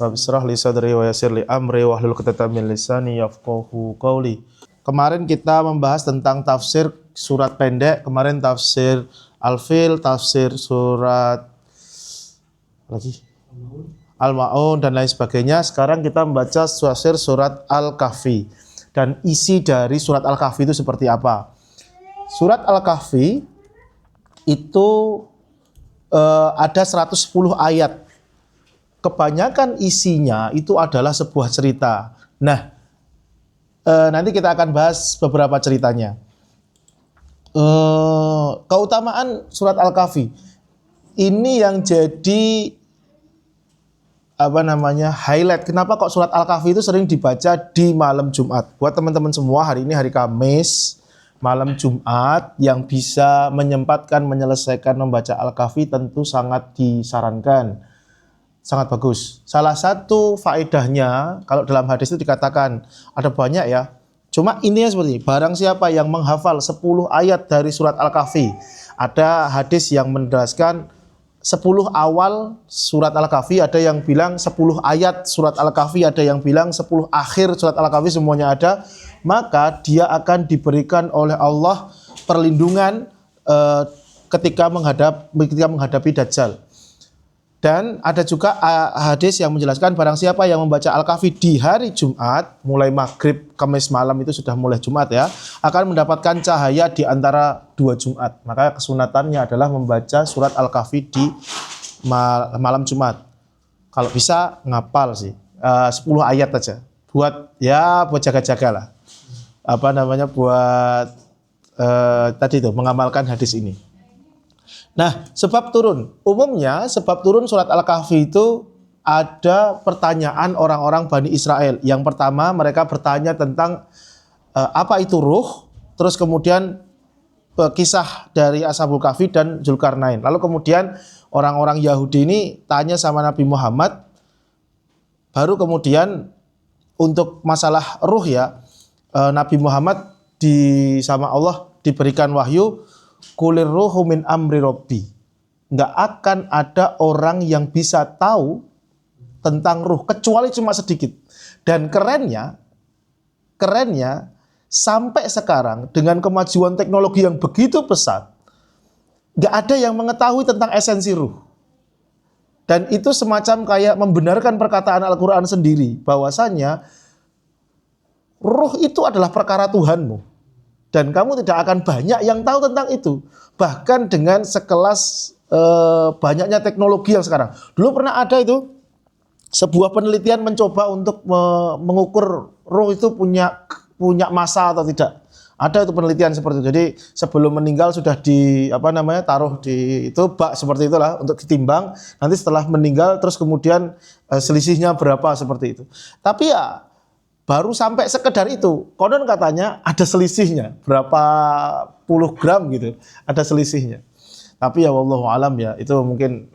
Rabbi shrah li sadri wa yassir li amri wahlul 'uqdatam min lisani yafqahu qawli. Kemarin kita membahas tentang tafsir surat pendek, kemarin tafsir Al-Fil, tafsir surat Al-Ma'un dan lain sebagainya. Sekarang kita membaca tafsir surat Al-Kahfi. Dan isi dari surat Al-Kahfi itu seperti apa? Surat Al-Kahfi itu ada 110 ayat. Kebanyakan isinya itu adalah sebuah cerita. Nah, nanti kita akan bahas beberapa ceritanya. Keutamaan surat Al-Kahfi ini yang jadi highlight. Kenapa kok surat Al-Kahfi itu sering dibaca di malam Jumat? Buat teman-teman semua, hari ini hari Kamis, malam Jumat, yang bisa menyempatkan menyelesaikan membaca Al-Kahfi tentu sangat disarankan. Sangat bagus. Salah satu faedahnya, kalau dalam hadis itu dikatakan, ada banyak ya. Cuma ini seperti ini, barang siapa yang menghafal 10 ayat dari surat Al-Kahfi. Ada hadis yang menjelaskan 10 awal surat Al-Kahfi, ada yang bilang 10 ayat surat Al-Kahfi, ada yang bilang 10 akhir surat Al-Kahfi, semuanya ada. Maka dia akan diberikan oleh Allah perlindungan ketika menghadapi Dajjal. Dan ada juga hadis yang menjelaskan barang siapa yang membaca Al-Kahfi di hari Jumat, mulai maghrib Kamis malam itu sudah mulai Jumat ya, akan mendapatkan cahaya di antara 2 Jumat. Maka kesunatannya adalah membaca surat Al-Kahfi di malam Jumat. Kalau bisa ngapal sih, 10 ayat aja. Buat jaga-jaga lah. Buat tadi itu mengamalkan hadis ini. Nah, sebab turun. Umumnya sebab turun surat Al-Kahfi itu ada pertanyaan orang-orang Bani Israel. Yang pertama mereka bertanya tentang apa itu ruh. Terus kemudian kisah dari Ashabul Kahfi dan Zulkarnain. Lalu kemudian orang-orang Yahudi ini tanya sama Nabi Muhammad. Baru kemudian untuk masalah ruh ya, Nabi Muhammad sama Allah diberikan wahyu, Kulir ruhu min amri robbi. Nggak akan ada orang yang bisa tahu tentang ruh, kecuali cuma sedikit. Dan kerennya, sampai sekarang dengan kemajuan teknologi yang begitu pesat, nggak ada yang mengetahui tentang esensi ruh. Dan itu semacam kayak membenarkan perkataan Al-Quran sendiri, bahwasanya ruh itu adalah perkara Tuhanmu. Dan kamu tidak akan banyak yang tahu tentang itu. Bahkan dengan sekelas banyaknya teknologi yang sekarang. Dulu pernah ada itu, sebuah penelitian mencoba untuk mengukur ruh itu punya massa atau tidak. Ada itu penelitian seperti itu. Jadi sebelum meninggal sudah taruh di itu bak seperti itulah untuk ditimbang. Nanti setelah meninggal terus kemudian selisihnya berapa seperti itu. Tapi ya baru sampai sekedar itu, konon katanya ada selisihnya, berapa puluh gram gitu, ada selisihnya. Tapi ya wallahu alam ya, itu mungkin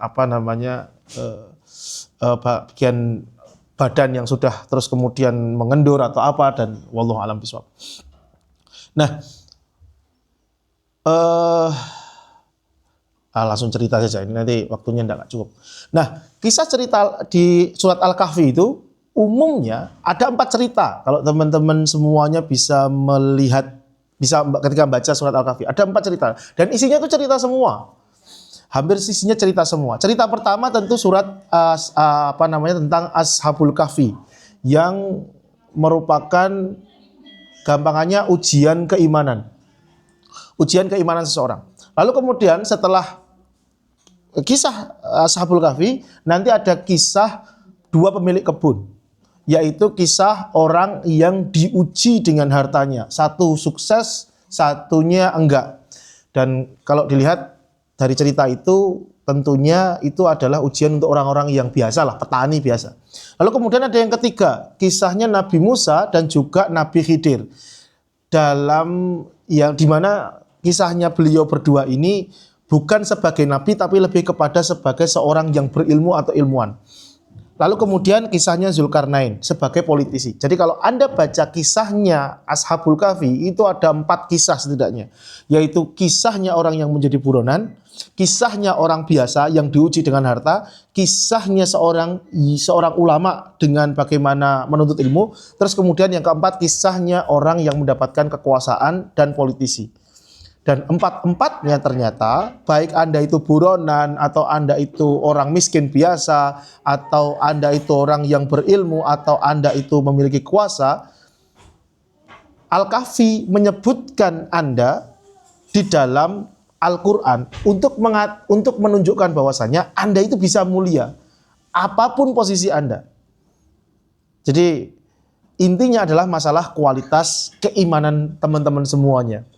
bagian badan yang sudah terus kemudian mengendur atau apa, dan wallahu alam bishawab. Nah, langsung cerita saja, ini nanti waktunya tidak cukup. Nah, kisah cerita di surat Al-Kahfi itu umumnya ada 4 cerita. Kalau teman-teman semuanya bisa melihat, bisa ketika baca surat Al-Kahfi, ada 4 cerita. Dan isinya itu cerita semua. Hampir isinya cerita semua. Cerita pertama tentu surat tentang Ashabul Kahfi, yang merupakan gampangannya ujian keimanan. Ujian keimanan seseorang. Lalu kemudian setelah kisah Ashabul Kahfi, nanti ada kisah 2 pemilik kebun. Yaitu kisah orang yang diuji dengan hartanya. Satu sukses, satunya enggak. Dan kalau dilihat dari cerita itu, tentunya itu adalah ujian untuk orang-orang yang biasa lah, petani biasa. Lalu kemudian ada yang ketiga, kisahnya Nabi Musa dan juga Nabi Khidir. Di mana kisahnya beliau berdua ini bukan sebagai nabi, tapi lebih kepada sebagai seorang yang berilmu atau ilmuwan. Lalu kemudian kisahnya Zulkarnain sebagai politisi. Jadi kalau Anda baca kisahnya Ashabul Kahfi, itu ada 4 kisah setidaknya. Yaitu kisahnya orang yang menjadi buronan, kisahnya orang biasa yang diuji dengan harta, kisahnya seorang ulama dengan bagaimana menuntut ilmu, terus kemudian yang keempat kisahnya orang yang mendapatkan kekuasaan dan politisi. Dan 4-empatnya ternyata, baik Anda itu buronan, atau Anda itu orang miskin biasa, atau Anda itu orang yang berilmu, atau Anda itu memiliki kuasa, Al-Kahfi menyebutkan Anda di dalam Al-Quran untuk menunjukkan bahwasanya Anda itu bisa mulia, apapun posisi Anda. Jadi intinya adalah masalah kualitas keimanan teman-teman semuanya.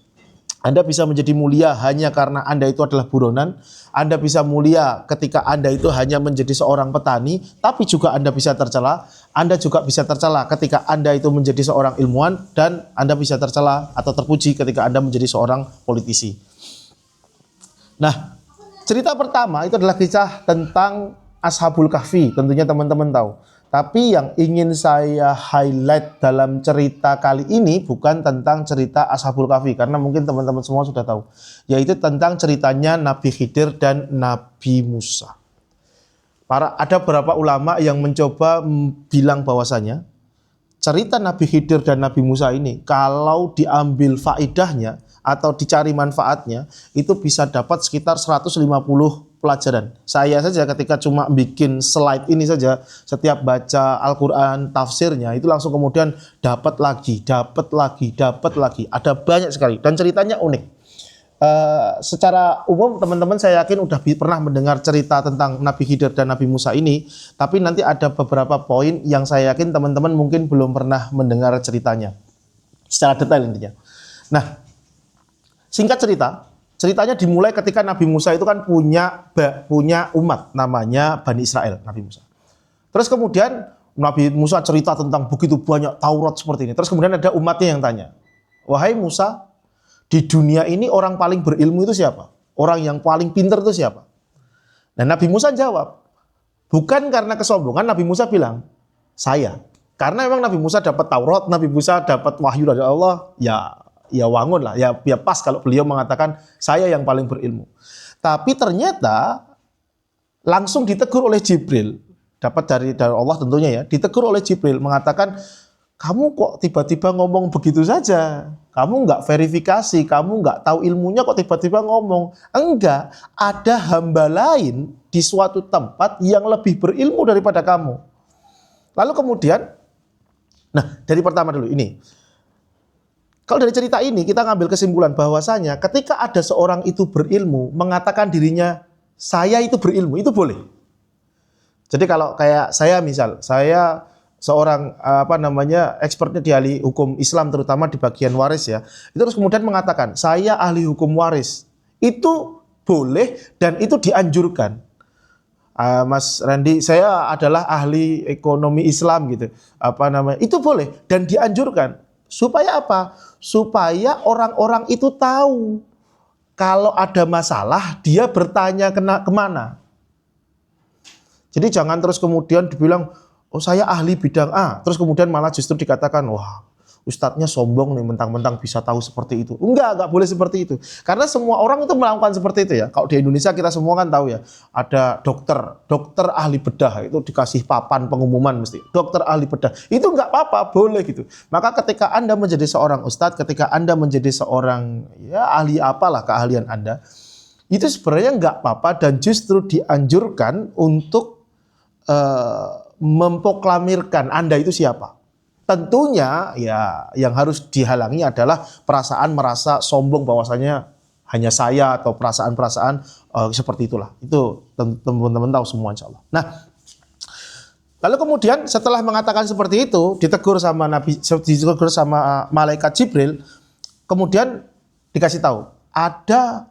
Anda bisa menjadi mulia hanya karena Anda itu adalah buronan. Anda bisa mulia ketika Anda itu hanya menjadi seorang petani, tapi juga Anda bisa tercela. Anda juga bisa tercela ketika Anda itu menjadi seorang ilmuwan, dan Anda bisa tercela atau terpuji ketika Anda menjadi seorang politisi. Nah, cerita pertama itu adalah kisah tentang Ashabul Kahfi. Tentunya teman-teman tahu. Tapi yang ingin saya highlight dalam cerita kali ini bukan tentang cerita Ashabul Kahfi, karena mungkin teman-teman semua sudah tahu, yaitu tentang ceritanya Nabi Khidir dan Nabi Musa. Ada beberapa ulama yang mencoba bilang bahwasanya cerita Nabi Khidir dan Nabi Musa ini kalau diambil faedahnya atau dicari manfaatnya, itu bisa dapat sekitar 150 pelajaran. Saya saja ketika cuma bikin slide ini saja, setiap baca Al-Quran tafsirnya itu langsung kemudian dapat lagi. Ada banyak sekali dan ceritanya unik. Secara umum teman-teman saya yakin udah pernah mendengar cerita tentang Nabi Khidir dan Nabi Musa ini, tapi nanti ada beberapa poin yang saya yakin teman-teman mungkin belum pernah mendengar ceritanya secara detail intinya. Nah, singkat ceritanya dimulai ketika Nabi Musa itu kan punya umat namanya Bani Israel, Nabi Musa. Terus kemudian Nabi Musa cerita tentang begitu banyak Taurat seperti ini. Terus kemudian ada umatnya yang tanya, "Wahai Musa, di dunia ini orang paling berilmu itu siapa? Orang yang paling pintar itu siapa?" Dan Nabi Musa jawab, bukan karena kesombongan, Nabi Musa bilang, "Saya." Karena memang Nabi Musa dapat Taurat, Nabi Musa dapat wahyu dari Allah, ya wangun lah, ya pas kalau beliau mengatakan saya yang paling berilmu. Tapi ternyata langsung ditegur oleh Jibril, dapat dari Allah tentunya ya, ditegur oleh Jibril mengatakan, "Kamu kok tiba-tiba ngomong begitu saja? Kamu nggak verifikasi, kamu nggak tahu ilmunya kok tiba-tiba ngomong." Enggak, ada hamba lain di suatu tempat yang lebih berilmu daripada kamu. Lalu kemudian, nah dari pertama dulu ini. Kalau dari cerita ini kita ngambil kesimpulan bahwasanya ketika ada seorang itu berilmu, mengatakan dirinya saya itu berilmu, itu boleh. Jadi kalau kayak saya misal, saya seorang expertnya di ahli hukum Islam terutama di bagian waris ya. Itu terus kemudian mengatakan saya ahli hukum waris. Itu boleh dan itu dianjurkan. Mas Randy, saya adalah ahli ekonomi Islam gitu. Itu boleh dan dianjurkan. Supaya apa? Supaya orang-orang itu tahu kalau ada masalah dia bertanya kemana. Jadi jangan terus kemudian dibilang, "Oh saya ahli bidang A," terus kemudian malah justru dikatakan, "Wah ustadznya sombong nih mentang-mentang bisa tahu seperti itu." Enggak boleh seperti itu. Karena semua orang itu melakukan seperti itu ya. Kalau di Indonesia kita semua kan tahu ya, ada dokter ahli bedah itu dikasih papan pengumuman mesti, dokter ahli bedah. Itu enggak apa-apa, boleh gitu. Maka ketika Anda menjadi seorang ustadz, ketika Anda menjadi seorang ya ahli apalah keahlian Anda, itu sebenarnya enggak apa-apa dan justru dianjurkan untuk memproklamirkan Anda itu siapa. Tentunya ya yang harus dihalangi adalah perasaan merasa sombong bahwasanya hanya saya atau perasaan-perasaan seperti itulah. Itu teman-teman tahu semua insya Allah. Nah, lalu kemudian setelah mengatakan seperti itu ditegur sama malaikat Jibril, kemudian dikasih tahu ada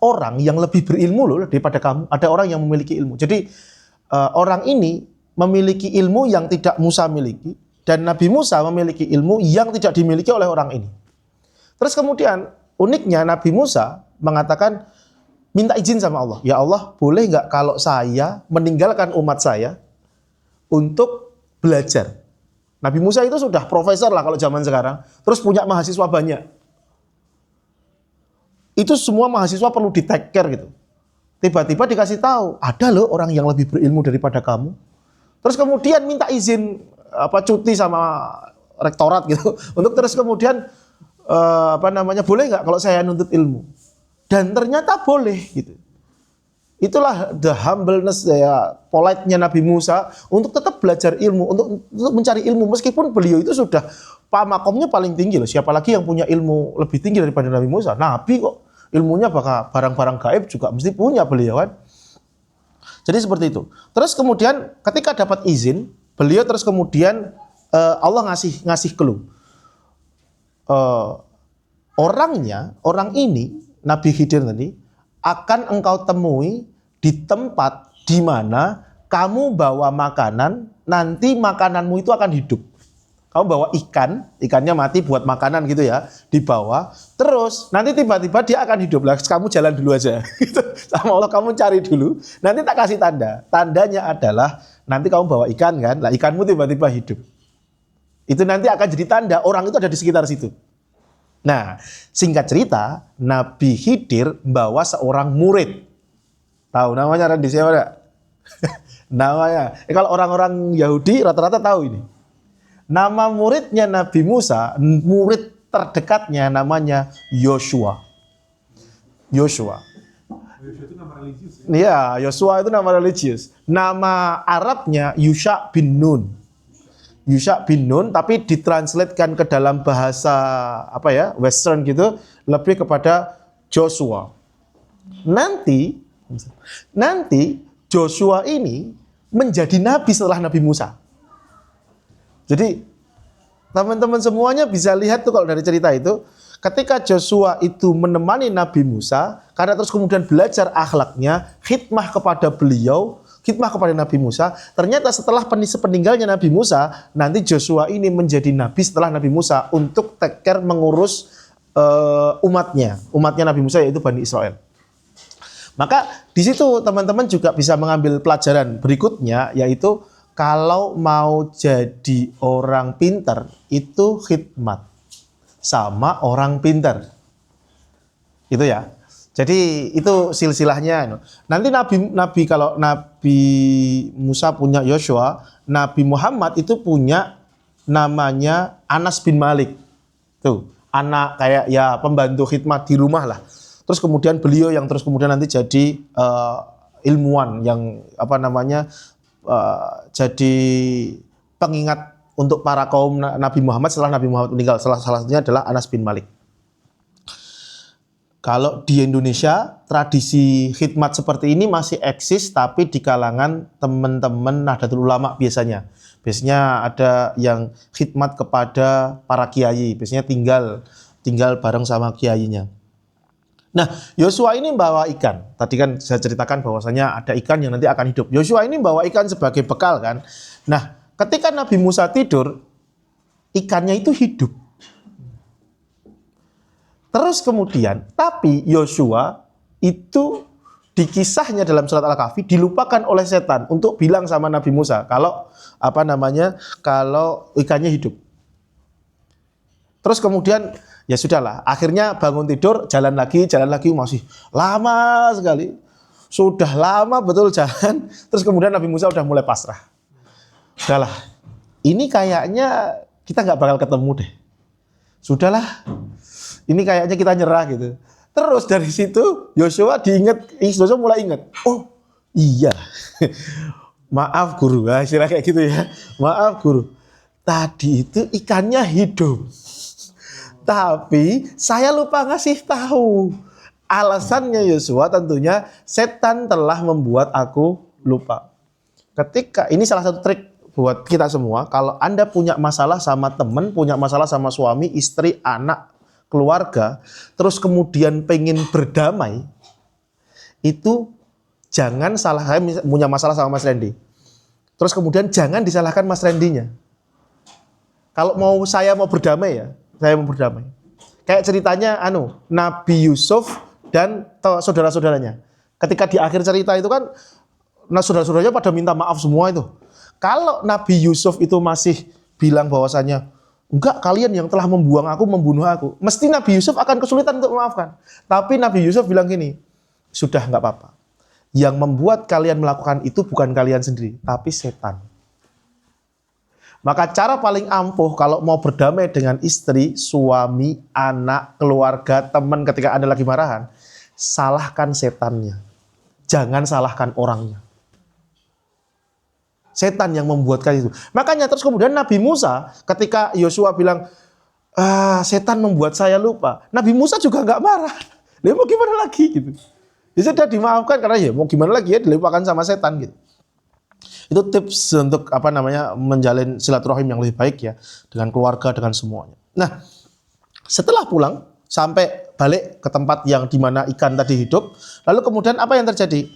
orang yang lebih berilmu loh daripada kamu, ada orang yang memiliki ilmu. Jadi orang ini memiliki ilmu yang tidak Musa miliki, dan Nabi Musa memiliki ilmu yang tidak dimiliki oleh orang ini. Terus kemudian uniknya Nabi Musa mengatakan, minta izin sama Allah. Ya Allah, boleh nggak kalau saya meninggalkan umat saya untuk belajar? Nabi Musa itu sudah profesor lah kalau zaman sekarang. Terus punya mahasiswa banyak. Itu semua mahasiswa perlu di take care gitu. Tiba-tiba dikasih tahu, ada loh orang yang lebih berilmu daripada kamu. Terus kemudian minta izin cuti sama rektorat gitu. Untuk terus kemudian boleh nggak kalau saya nuntut ilmu? Dan ternyata boleh gitu. Itulah the humbleness polite-nya Nabi Musa untuk tetap belajar ilmu, untuk mencari ilmu meskipun beliau itu sudah makomnya paling tinggi loh. Siapa lagi yang punya ilmu lebih tinggi daripada Nabi Musa? Nabi kok ilmunya bakal barang-barang gaib juga mesti punya beliau kan. Jadi seperti itu. Terus kemudian ketika dapat izin, beliau terus kemudian Allah ngasih clue. Orang ini Nabi Khidir tadi akan engkau temui di tempat di mana kamu bawa makanan, nanti makananmu itu akan hidup. Kamu bawa ikannya mati buat makanan gitu ya, dibawa. Terus nanti tiba-tiba dia akan hidup lah. Kamu jalan dulu aja. Sama Allah kamu cari dulu. Nanti tak kasih tanda. Tandanya adalah nanti kamu bawa ikan kan, lah ikanmu tiba-tiba hidup. Itu nanti akan jadi tanda orang itu ada di sekitar situ. Nah, singkat cerita, Nabi Khidir membawa seorang murid. Tahu namanya Randy siapa enggak? Namanya. Kalau orang-orang Yahudi rata-rata tahu ini. Nama muridnya Nabi Musa, murid terdekatnya namanya Yoshua. Yoshua itu nama religius ya? Iya, Yoshua itu nama religius. Nama Arabnya Yusha bin Nun. Yusha bin Nun, tapi ditranslatekan ke dalam bahasa Western gitu, lebih kepada Joshua. Nanti Joshua ini menjadi nabi setelah Nabi Musa. Jadi teman-teman semuanya bisa lihat tuh kalau dari cerita itu, ketika Joshua itu menemani Nabi Musa, karena terus kemudian belajar akhlaknya, khidmah kepada beliau, khidmah kepada Nabi Musa, ternyata setelah peninggalnya Nabi Musa, nanti Joshua ini menjadi nabi setelah Nabi Musa untuk take care mengurus umatnya Nabi Musa yaitu Bani Israel. Maka di situ teman-teman juga bisa mengambil pelajaran berikutnya, yaitu kalau mau jadi orang pintar itu khidmat sama orang pintar. Itu ya. Jadi itu silsilahnya. Nanti kalau Nabi Musa punya Yoshua, Nabi Muhammad itu punya namanya Anas bin Malik. Tuh, anak kayak ya pembantu khidmat di rumah lah. Terus kemudian beliau yang terus kemudian nanti jadi ilmuwan yang jadi pengingat untuk para kaum Nabi Muhammad setelah Nabi Muhammad meninggal. Salah satunya adalah Anas bin Malik. Kalau di Indonesia tradisi khidmat seperti ini masih eksis, tapi di kalangan teman-teman Nahdlatul Ulama biasanya. Biasanya ada yang khidmat kepada para kiai, biasanya tinggal bareng sama kiainya. Nah, Yosua ini bawa ikan. Tadi kan saya ceritakan bahwasanya ada ikan yang nanti akan hidup. Yosua ini bawa ikan sebagai bekal kan. Nah, ketika Nabi Musa tidur, ikannya itu hidup. Terus kemudian, tapi Yosua itu di kisahnya dalam surat Al-Kahfi dilupakan oleh setan untuk bilang sama Nabi Musa kalau ikannya hidup. Terus kemudian ya sudahlah, akhirnya bangun tidur, jalan lagi masih lama sekali. Sudah lama betul jalan, terus kemudian Nabi Musa udah mulai pasrah. Sudahlah, ini kayaknya kita nggak bakal ketemu deh. Sudahlah, ini kayaknya kita nyerah gitu. Terus dari situ Yosua mulai ingat. Oh iya, maaf guru, istilah kayak gitu ya. Maaf guru, tadi itu ikannya hidup. Tapi saya lupa ngasih tahu. Alasannya Yosua tentunya setan telah membuat aku lupa. Ini salah satu trik buat kita semua. Kalau Anda punya masalah sama teman, punya masalah sama suami, istri, anak, keluarga, terus kemudian pengen berdamai, itu jangan saya punya masalah sama Mas Randy. Terus kemudian jangan disalahkan Mas Randy-nya. Kalau saya mau berdamai ya, saya mau berdamai. Kayak ceritanya Nabi Yusuf dan saudara-saudaranya. Ketika di akhir cerita itu kan, nah saudara-saudaranya pada minta maaf semua itu. Kalau Nabi Yusuf itu masih bilang bahwasanya, enggak, kalian yang telah membuang aku, membunuh aku, mesti Nabi Yusuf akan kesulitan untuk memaafkan. Tapi Nabi Yusuf bilang gini, sudah enggak apa-apa. Yang membuat kalian melakukan itu bukan kalian sendiri, tapi setan. Maka cara paling ampuh kalau mau berdamai dengan istri, suami, anak, keluarga, teman ketika Anda lagi marahan, salahkan setannya. Jangan salahkan orangnya. Setan yang membuatkan itu. Makanya terus kemudian Nabi Musa ketika Yosua bilang, setan membuat saya lupa. Nabi Musa juga nggak marah. Dia mau gimana lagi gitu. Dia sudah dimaafkan karena ya mau gimana lagi ya, dilupakan sama setan gitu. Itu tips untuk menjalin silaturahim yang lebih baik ya dengan keluarga, dengan semuanya. Nah, setelah pulang sampai balik ke tempat yang dimana ikan tadi hidup, lalu kemudian apa yang terjadi?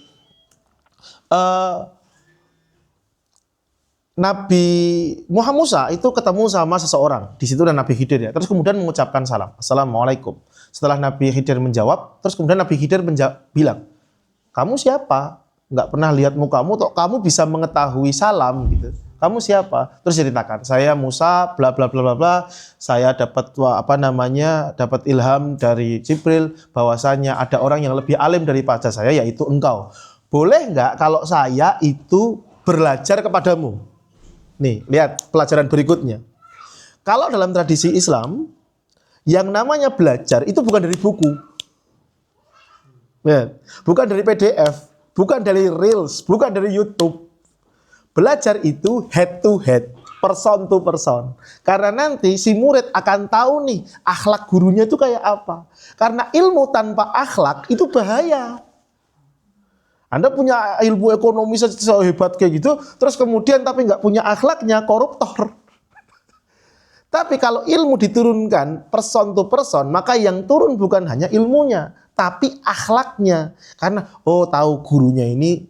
Nabi Muhammad Musa itu ketemu sama seseorang. Di situ ada Nabi Khidir ya. Terus kemudian mengucapkan salam. Assalamualaikum. Setelah Nabi Khidir menjawab, terus kemudian Nabi Khidir bilang, kamu siapa? Nggak pernah lihat mukamu, kok kamu bisa mengetahui salam gitu. Kamu siapa? Terus ceritakan, saya Musa, bla bla bla bla bla. Saya dapat dapat ilham dari Jibril bahwasanya ada orang yang lebih alim daripada saya, yaitu engkau. Boleh nggak kalau saya itu belajar kepadamu? Nih, lihat pelajaran berikutnya. Kalau dalam tradisi Islam, yang namanya belajar itu bukan dari buku. Ya, bukan dari PDF, bukan dari Reels, bukan dari YouTube. Belajar itu head to head, person to person. Karena nanti si murid akan tahu nih, akhlak gurunya itu kayak apa. Karena ilmu tanpa akhlak itu bahaya. Anda punya ilmu ekonomi sehebat kayak gitu, terus kemudian tapi nggak punya akhlaknya, koruptor. Tapi kalau ilmu diturunkan person to person, maka yang turun bukan hanya ilmunya, tapi akhlaknya. Karena tahu gurunya ini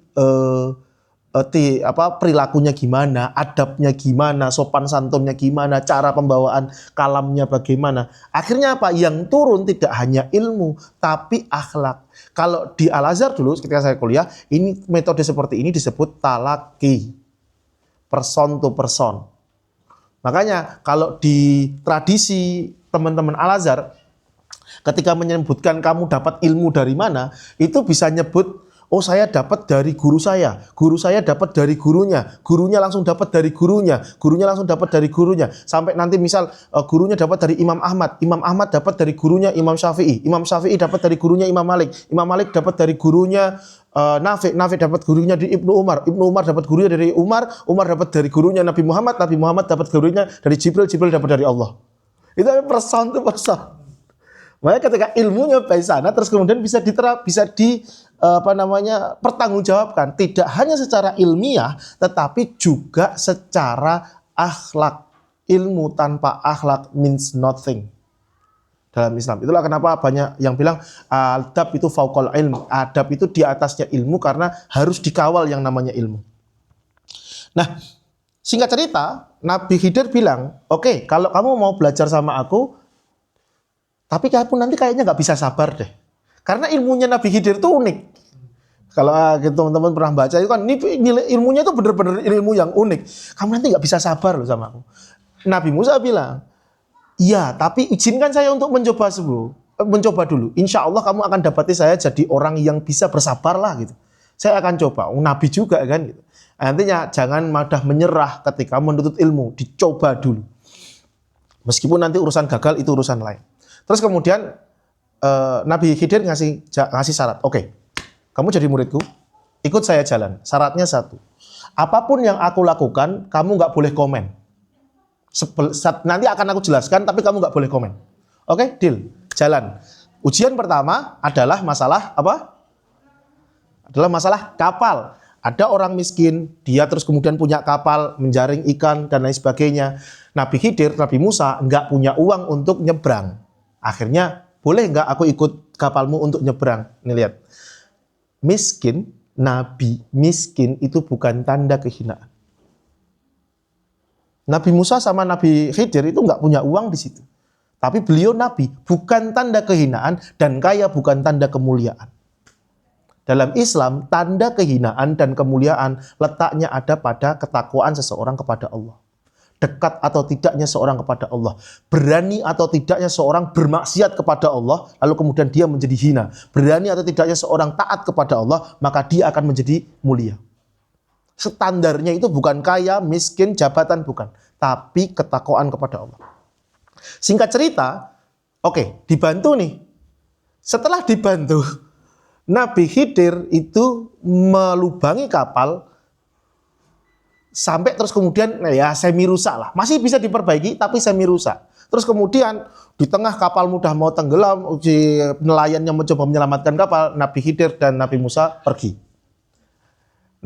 perilakunya gimana, adabnya gimana, sopan santunnya gimana, cara pembawaan kalamnya bagaimana. Akhirnya apa? Yang turun tidak hanya ilmu, tapi akhlak. Kalau di Al-Azhar dulu ketika saya kuliah, ini metode seperti ini disebut talaki, person to person. Makanya kalau di tradisi teman-teman Al-Azhar, ketika menyebutkan kamu dapat ilmu dari mana, itu bisa nyebut, saya dapat dari guru saya dapat dari gurunya langsung dapat dari gurunya langsung dapat dari gurunya, sampai nanti misal gurunya dapat dari Imam Ahmad dapat dari gurunya Imam Syafi'i dapat dari gurunya Imam Malik dapat dari gurunya Nafi dapat gurunya di Ibnu Umar dapat gurunya dari Umar dapat dari gurunya Nabi Muhammad dapat gurunya dari Jibril dapat dari Allah. Itu person to person. Makanya ketika ilmunya baik sana, terus kemudian bisa pertanggungjawabkan, tidak hanya secara ilmiah, tetapi juga secara akhlak. Ilmu tanpa akhlak means nothing dalam Islam. Itulah kenapa banyak yang bilang adab itu fauqal ilm. Adab itu di atasnya ilmu karena harus dikawal yang namanya ilmu. Nah, singkat cerita, Nabi Khidir bilang, oke, kalau kamu mau belajar sama aku, tapi kamu nanti kayaknya nggak bisa sabar deh. Karena ilmunya Nabi Khidir itu unik. Kalau teman-teman pernah baca itu kan, ini ilmunya itu benar-benar ilmu yang unik. Kamu nanti nggak bisa sabar loh sama aku. Nabi Musa bilang, iya, tapi izinkan saya untuk mencoba dulu. Insya Allah kamu akan dapati saya jadi orang yang bisa bersabar lah gitu. Saya akan coba. Nabi juga kan gitu. Nantinya jangan mudah menyerah ketika menuntut ilmu, dicoba dulu. Meskipun nanti urusan gagal itu urusan lain. Terus kemudian Nabi Khidir ngasih syarat. Oke, kamu jadi muridku, ikut saya jalan. Syaratnya satu, apapun yang aku lakukan, kamu nggak boleh komen. Nanti akan aku jelaskan, tapi kamu nggak boleh komen. Oke, deal, jalan. Ujian pertama adalah masalah apa? Adalah masalah kapal. Ada orang miskin, dia terus kemudian punya kapal, menjaring ikan, dan lain sebagainya. Nabi Khidir, Nabi Musa nggak punya uang untuk nyebrang. Akhirnya, boleh nggak aku ikut kapalmu untuk nyebrang? Nih lihat, miskin, Nabi miskin itu bukan tanda kehinaan. Nabi Musa sama Nabi Khidir itu nggak punya uang di situ. Tapi beliau nabi, bukan tanda kehinaan, dan kaya bukan tanda kemuliaan. Dalam Islam, tanda kehinaan dan kemuliaan letaknya ada pada ketakwaan seseorang kepada Allah. Dekat atau tidaknya seorang kepada Allah. Berani atau tidaknya seorang bermaksiat kepada Allah, lalu kemudian dia menjadi hina. Berani atau tidaknya seorang taat kepada Allah, maka dia akan menjadi mulia. Standarnya itu bukan kaya, miskin, jabatan, bukan. Tapi ketakwaan kepada Allah. Singkat cerita, oke, dibantu nih. Setelah dibantu, Nabi Khidir itu melubangi kapal sampai terus kemudian ya semi rusak lah. Masih bisa diperbaiki tapi semi rusak. Terus kemudian di tengah kapal mudah mau tenggelam, si nelayan yang mencoba menyelamatkan kapal, Nabi Khidir dan Nabi Musa pergi.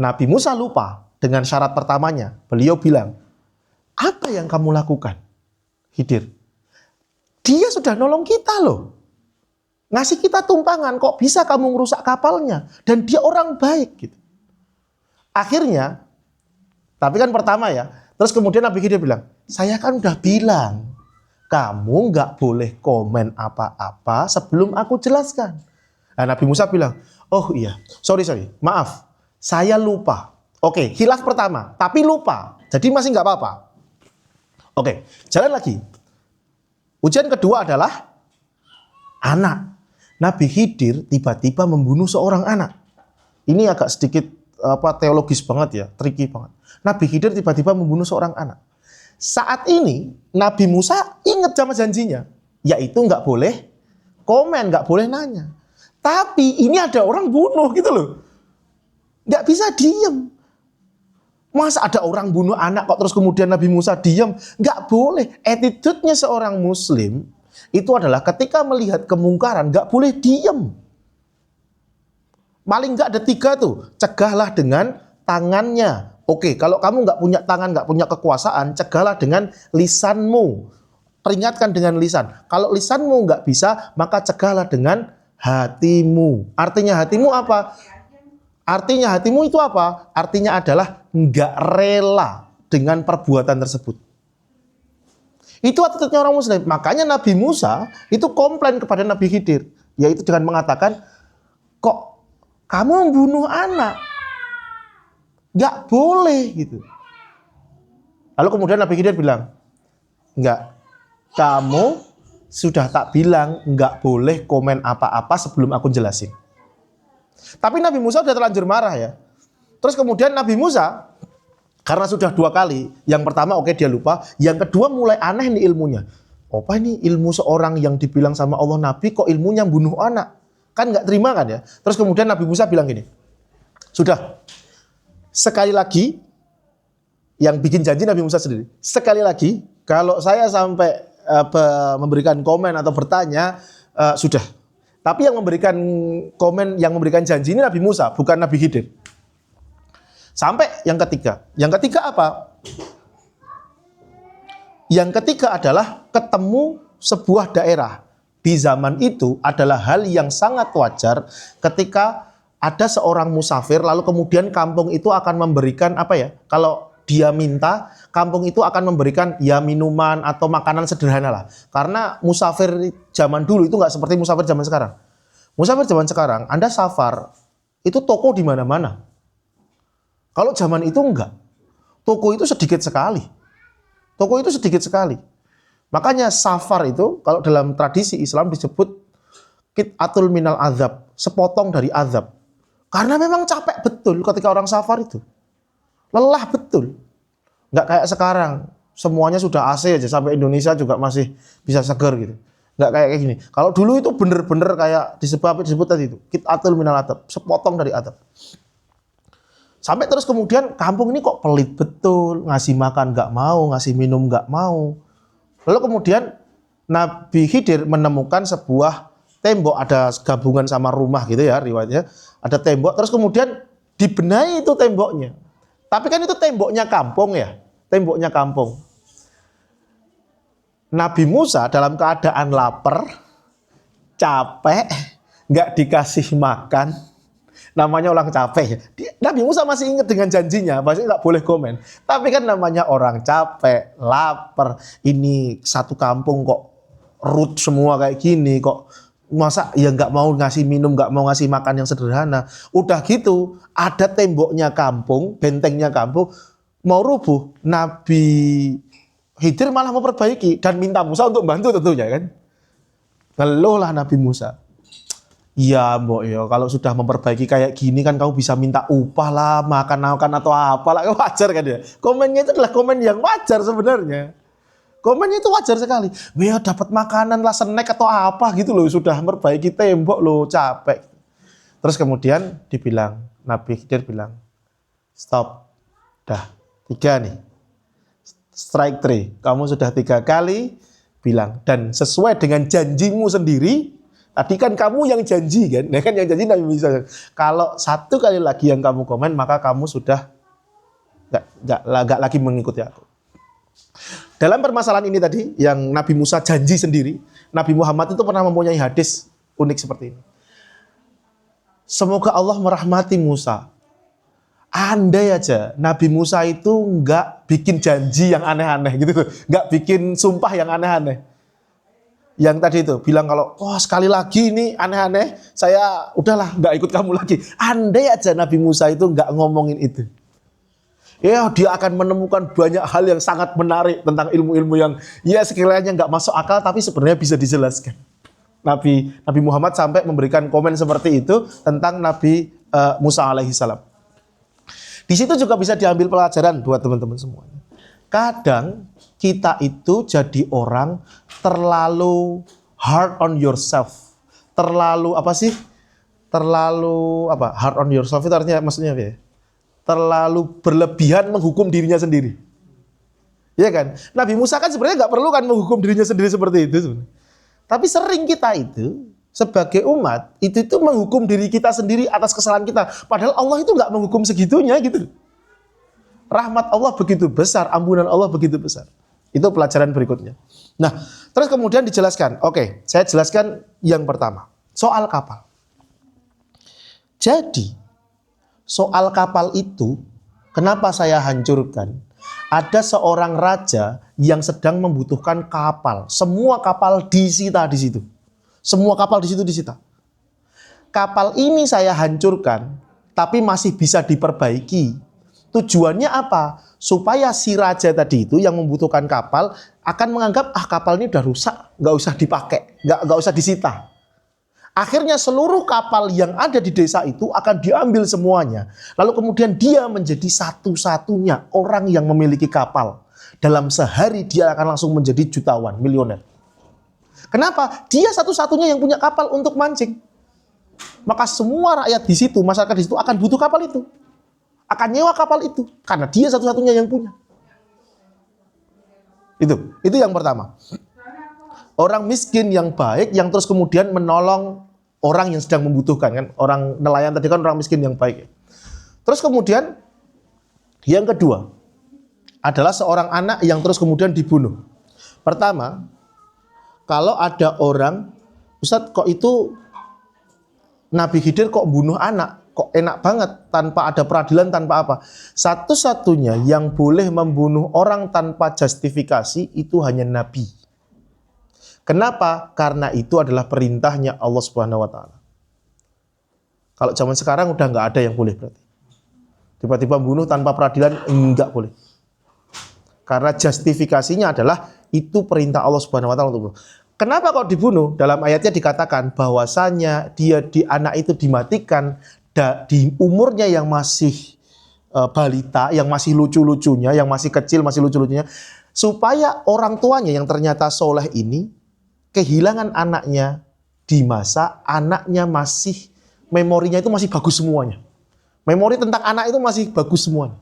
Nabi Musa lupa dengan syarat pertamanya. Beliau bilang, "Apa yang kamu lakukan, Khidir? Dia sudah nolong kita loh. Ngasih kita tumpangan, kok bisa kamu ngerusak kapalnya? Dan dia orang baik." Gitu. Akhirnya, tapi kan pertama ya, terus kemudian Nabi Khidir bilang, "Saya kan udah bilang, kamu nggak boleh komen apa-apa sebelum aku jelaskan." Nah, Nabi Musa bilang, "Oh iya, sorry, maaf, saya lupa." Oke, khilaf pertama, tapi lupa, jadi masih nggak apa-apa. Oke, jalan lagi. Ujian kedua adalah anak. Nabi Khidir tiba-tiba membunuh seorang anak. Ini agak sedikit teologis banget ya, tricky banget. Nabi Khidir tiba-tiba membunuh seorang anak. Saat ini Nabi Musa ingat sama janjinya, yaitu nggak boleh komen, nggak boleh nanya. Tapi ini ada orang bunuh gitu loh, nggak bisa diem. Masa ada orang bunuh anak kok terus kemudian Nabi Musa diem? Nggak boleh. Attitude-nya seorang Muslim itu adalah ketika melihat kemungkaran nggak boleh diem. Paling nggak ada 3 tuh, cegahlah dengan tangannya. Oke, kalau kamu nggak punya tangan, nggak punya kekuasaan, cegahlah dengan lisanmu. Peringatkan dengan lisan. Kalau lisanmu nggak bisa, maka cegahlah dengan hatimu. Artinya hatimu apa? Artinya hatimu itu apa? Artinya adalah nggak rela dengan perbuatan tersebut. Itu attitude-nya orang Muslim. Makanya Nabi Musa itu komplain kepada Nabi Khidir, yaitu dengan mengatakan, kok kamu membunuh anak? Nggak boleh gitu. Lalu kemudian Nabi Khidir bilang, enggak, kamu sudah tak bilang nggak boleh komen apa-apa sebelum aku jelasin. Tapi Nabi Musa sudah terlanjur marah ya. Terus kemudian Nabi Musa, karena sudah 2 kali, yang pertama oke dia lupa, yang kedua mulai aneh nih ilmunya. Apa ini ilmu seorang yang dibilang sama Allah Nabi kok ilmunya bunuh anak? Kan nggak terima kan ya. Terus kemudian Nabi Musa bilang gini, sudah, sekali lagi, yang bikin janji Nabi Musa sendiri. Sekali lagi, kalau saya sampai memberikan komen atau bertanya, sudah. Tapi yang memberikan komen, yang memberikan janji ini Nabi Musa, bukan Nabi Khidir. Sampai yang ketiga. Yang ketiga apa? Yang ketiga adalah ketemu sebuah daerah. Di zaman itu adalah hal yang sangat wajar ketika ada seorang musafir, lalu kemudian kampung itu akan memberikan apa ya? Kalau dia minta, kampung itu akan memberikan ya minuman atau makanan sederhana lah. Karena musafir zaman dulu itu nggak seperti musafir zaman sekarang. Musafir zaman sekarang, Anda safar, itu toko di mana-mana. Kalau zaman itu enggak. Toko itu sedikit sekali. Toko itu sedikit sekali. Makanya safar itu, kalau dalam tradisi Islam disebut qit'atul minal azab, sepotong dari azab. Karena memang capek betul ketika orang safar itu. Lelah betul. Nggak kayak sekarang, semuanya sudah AC aja, sampai Indonesia juga masih bisa seger gitu. Nggak kayak gini. Kalau dulu itu bener-bener kayak disebut tadi itu, qit'atul minal azab, sepotong dari azab. Sampai terus kemudian kampung ini kok pelit betul, ngasih makan nggak mau, ngasih minum nggak mau. Lalu kemudian Nabi Khidir menemukan sebuah tembok, ada gabungan sama rumah gitu ya riwayatnya. Ada tembok, terus kemudian dibenahi itu temboknya. Tapi kan itu temboknya kampung ya, temboknya kampung. Nabi Musa dalam keadaan lapar, capek, nggak dikasih makan, namanya orang capek. Nabi Musa masih ingat dengan janjinya, maksudnya nggak boleh komen. Tapi kan namanya orang capek, lapar, ini satu kampung kok root semua kayak gini kok, masa ya nggak mau ngasih minum, nggak mau ngasih makan yang sederhana. Udah gitu ada temboknya kampung, bentengnya kampung mau rubuh, Nabi Khidir malah memperbaiki dan minta Musa untuk bantu tentunya kan. Ngeluhlah Nabi Musa. Iya mbok ya, kalau sudah memperbaiki kayak gini kan kamu bisa minta upah lah, makan atau apa lah, wajar kan ya. Komennya itu adalah komen yang wajar sebenarnya. Komennya itu wajar sekali. Ya dapat makanan lah, snack atau apa gitu loh, sudah memperbaiki tembok loh, capek. Terus kemudian dibilang, Nabi Khidir bilang, stop, dah 3 nih, strike 3, kamu sudah 3 kali bilang, dan sesuai dengan janjimu sendiri. Tadi kan kamu yang janji kan, nah kan yang janji Nabi Musa. Kalau 1 kali lagi yang kamu komen, maka kamu sudah nggak lagi mengikuti aku. Dalam permasalahan ini tadi, yang Nabi Musa janji sendiri, Nabi Muhammad itu pernah mempunyai hadis unik seperti ini. Semoga Allah merahmati Musa. Andai aja Nabi Musa itu nggak bikin janji yang aneh-aneh gitu, nggak bikin sumpah yang aneh-aneh. Yang tadi itu bilang kalau sekali lagi ini aneh-aneh, saya udahlah nggak ikut kamu lagi. Andai aja Nabi Musa itu nggak ngomongin itu, ya dia akan menemukan banyak hal yang sangat menarik tentang ilmu-ilmu yang ya sekiranya nggak masuk akal tapi sebenarnya bisa dijelaskan. Nabi Muhammad sampai memberikan komen seperti itu tentang Nabi Musa alaihi salam. Di situ juga bisa diambil pelajaran buat teman-teman semuanya. Kadang kita itu jadi orang terlalu hard on yourself. Terlalu apa sih? Terlalu apa? Hard on yourself itu artinya maksudnya apa ya? Terlalu berlebihan menghukum dirinya sendiri. Iya kan? Nabi Musa kan sebenarnya nggak perlu kan menghukum dirinya sendiri seperti itu sebenarnya. Tapi sering kita itu sebagai umat itu menghukum diri kita sendiri atas kesalahan kita. Padahal Allah itu nggak menghukum segitunya gitu. Rahmat Allah begitu besar, ampunan Allah begitu besar. Itu pelajaran berikutnya. Nah, terus kemudian dijelaskan. Oke, saya jelaskan yang pertama. Soal kapal. Jadi, soal kapal itu, kenapa saya hancurkan? Ada seorang raja yang sedang membutuhkan kapal. Semua kapal disita di situ. Semua kapal di situ disita. Kapal ini saya hancurkan, tapi masih bisa diperbaiki. Tujuannya apa? Supaya si raja tadi itu yang membutuhkan kapal akan menganggap kapal ini udah rusak, nggak usah dipakai, nggak usah disita. Akhirnya seluruh kapal yang ada di desa itu akan diambil semuanya. Lalu kemudian dia menjadi satu-satunya orang yang memiliki kapal. Dalam sehari dia akan langsung menjadi jutawan, milioner. Kenapa? Dia satu-satunya yang punya kapal untuk mancing. Maka semua rakyat di situ, masyarakat di situ akan butuh kapal itu. Akan nyewa kapal itu karena dia satu-satunya yang punya. Itu yang pertama. Orang miskin yang baik yang terus kemudian menolong orang yang sedang membutuhkan kan. Orang nelayan tadi kan orang miskin yang baik. Terus kemudian yang kedua adalah seorang anak yang terus kemudian dibunuh. Pertama, kalau ada orang, Ustadz kok itu Nabi Khidir kok bunuh anak? Kok enak banget tanpa ada peradilan, tanpa apa. Satu-satunya yang boleh membunuh orang tanpa justifikasi itu hanya Nabi. Kenapa? Karena itu adalah perintahnya Allah Subhanahu wa Ta'ala. Kalau zaman sekarang udah nggak ada yang boleh berarti. Tiba-tiba bunuh tanpa peradilan enggak boleh. Karena justifikasinya adalah itu perintah Allah Subhanahu wa Ta'ala untuk bunuh. Kenapa kok dibunuh? Dalam ayatnya dikatakan bahwasanya anak itu dimatikan di umurnya yang masih balita, yang masih lucu-lucunya, yang masih kecil, masih lucu-lucunya, supaya orang tuanya yang ternyata soleh ini kehilangan anaknya di masa anaknya masih memorinya itu masih bagus semuanya. Memori tentang anak itu masih bagus semuanya.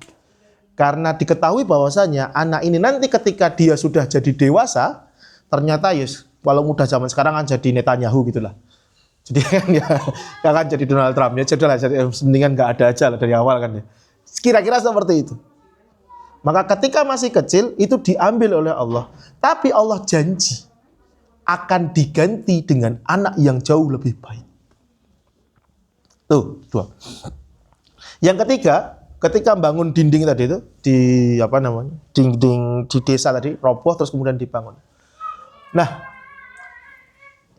Karena diketahui bahwasanya anak ini nanti ketika dia sudah jadi dewasa, ternyata kalau mudah zaman sekarang kan jadi Netanyahu gitulah. Jadi kan ya kan jadi Donald Trump ya, jadi mendingan nggak ada aja lah dari awal kan ya. Kira-kira seperti itu. Maka ketika masih kecil itu diambil oleh Allah, tapi Allah janji akan diganti dengan anak yang jauh lebih baik. Tuh, 2. Yang ketiga, ketika bangun dinding tadi itu di dinding di desa tadi roboh terus kemudian dibangun. Nah,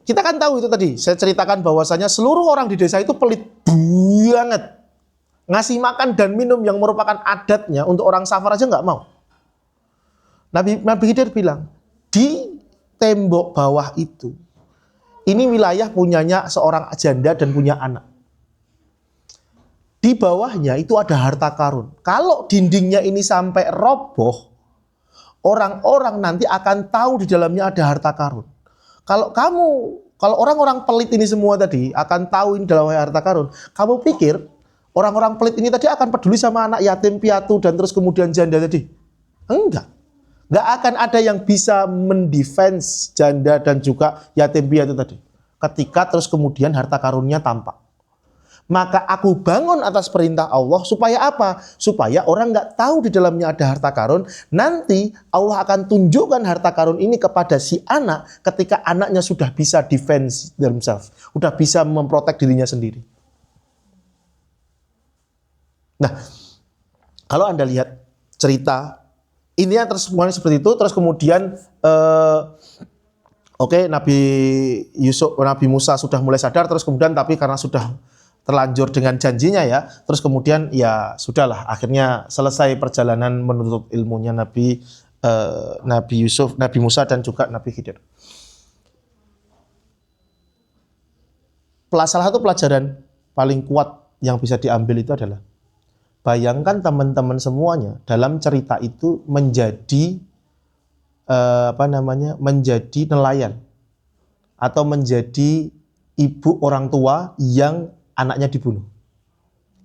kita kan tahu itu tadi, saya ceritakan bahwasanya seluruh orang di desa itu pelit banget. Ngasih makan dan minum yang merupakan adatnya untuk orang safar aja nggak mau. Nabi Khidir bilang, di tembok bawah itu, ini wilayah punyanya seorang janda dan punya anak. Di bawahnya itu ada harta karun. Kalau dindingnya ini sampai roboh, orang-orang nanti akan tahu di dalamnya ada harta karun. Kalau orang-orang pelit ini semua tadi akan tahu ini dalamnya harta karun, kamu pikir orang-orang pelit ini tadi akan peduli sama anak yatim piatu dan terus kemudian janda tadi? Enggak. Enggak akan ada yang bisa mendefense janda dan juga yatim piatu tadi. Ketika terus kemudian harta karunnya tampak. Maka aku bangun atas perintah Allah supaya apa? Supaya orang nggak tahu di dalamnya ada harta karun. Nanti Allah akan tunjukkan harta karun ini kepada si anak ketika anaknya sudah bisa defense themselves. Sudah bisa memprotek dirinya sendiri. Nah, kalau Anda lihat cerita, ini yang terus semuanya seperti itu. Terus kemudian Nabi Musa sudah mulai sadar. Terus kemudian tapi karena sudah terlanjur dengan janjinya ya, terus kemudian ya sudahlah, akhirnya selesai perjalanan menuntut ilmunya Nabi Yusuf, Nabi Musa dan juga Nabi Khidir. Salah satu pelajaran paling kuat yang bisa diambil itu adalah, bayangkan teman-teman semuanya dalam cerita itu menjadi menjadi nelayan atau menjadi ibu orang tua yang anaknya dibunuh.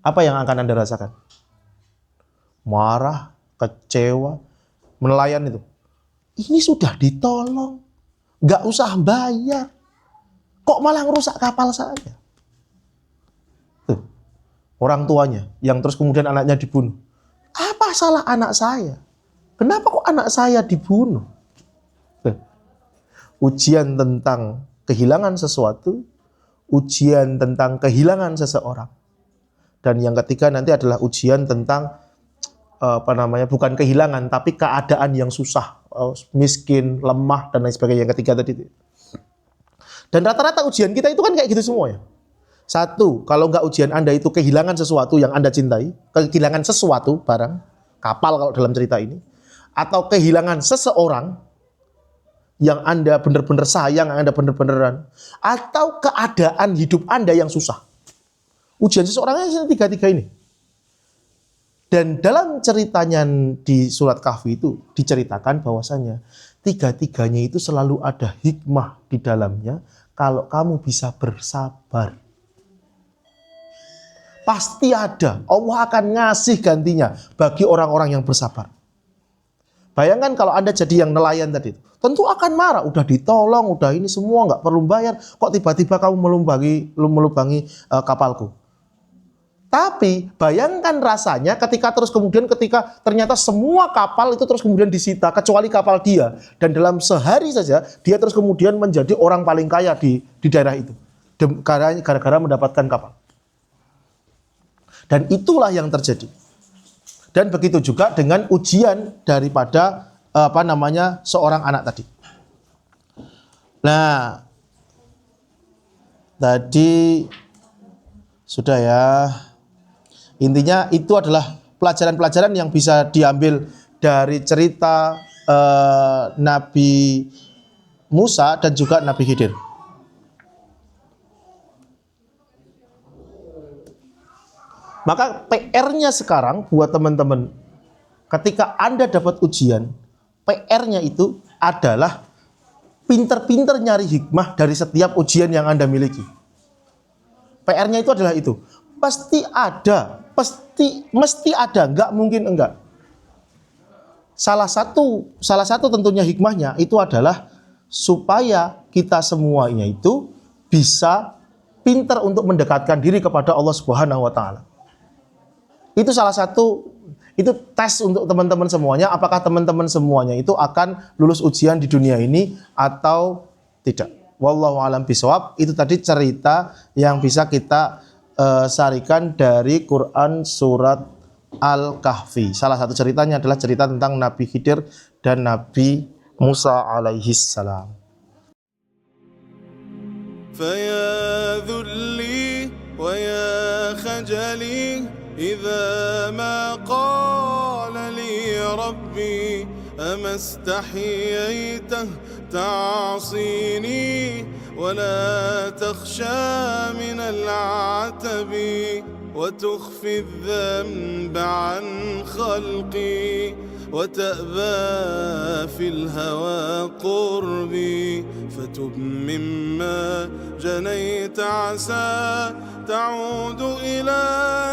Apa yang akan Anda rasakan? Marah, kecewa, nelayan itu. Ini sudah ditolong, nggak usah bayar. Kok malah ngerusak kapal saya? Tuh, orang tuanya yang terus kemudian anaknya dibunuh. Apa salah anak saya? Kenapa kok anak saya dibunuh? Tuh. Ujian tentang kehilangan sesuatu, ujian tentang kehilangan seseorang. Dan yang ketiga nanti adalah ujian tentang bukan kehilangan tapi keadaan yang susah, miskin, lemah dan lain sebagainya. Yang ketiga tadi. Dan rata-rata ujian kita itu kan kayak gitu semua ya. Satu, kalau nggak ujian Anda itu kehilangan sesuatu yang Anda cintai, kehilangan sesuatu, barang, kapal kalau dalam cerita ini, atau kehilangan seseorang yang Anda benar-benar sayang, Anda benar-benaran, atau keadaan hidup Anda yang susah. Ujian seseorangnya tiga-tiga ini. Dan dalam ceritanya di surat Kahfi itu diceritakan bahwasanya tiga-tiganya itu selalu ada hikmah di dalamnya kalau kamu bisa bersabar. Pasti ada. Allah akan ngasih gantinya bagi orang-orang yang bersabar. Bayangkan kalau Anda jadi yang nelayan tadi, tentu akan marah. Udah ditolong, udah ini semua nggak perlu bayar. Kok tiba-tiba kamu melubangi kapalku? Tapi bayangkan rasanya ketika ternyata semua kapal itu terus kemudian disita kecuali kapal dia. Dan dalam sehari saja dia terus kemudian menjadi orang paling kaya di daerah itu. Gara-gara mendapatkan kapal. Dan itulah yang terjadi. Dan begitu juga dengan ujian daripada seorang anak tadi. Nah, tadi sudah ya. Intinya itu adalah pelajaran-pelajaran yang bisa diambil dari cerita Nabi Musa dan juga Nabi Khidir. Maka PR-nya sekarang buat teman-teman, ketika Anda dapat ujian, PR-nya itu adalah pinter-pinter nyari hikmah dari setiap ujian yang Anda miliki. PR-nya itu adalah itu. Pasti ada, mesti ada, nggak mungkin enggak. Salah satu tentunya hikmahnya itu adalah supaya kita semuanya itu bisa pinter untuk mendekatkan diri kepada Allah Subhanahu wa Ta'ala. Itu salah satu, itu tes untuk teman-teman semuanya, apakah teman-teman semuanya itu akan lulus ujian di dunia ini atau tidak. Wallahu a'lam bishawab. Itu tadi cerita yang bisa kita sarikan dari Quran surat Al-Kahfi. Salah satu ceritanya adalah cerita tentang Nabi Khidir dan Nabi Musa alaihissalam. فيا ذلي ويا خجلي إذا ما قال لي ربي أما استحييت تعصيني ولا تخشى من العتب وتخفي الذنب عن خلقي وتأبى في الهوى قربي فتب مما جنيت عسى تعود إلى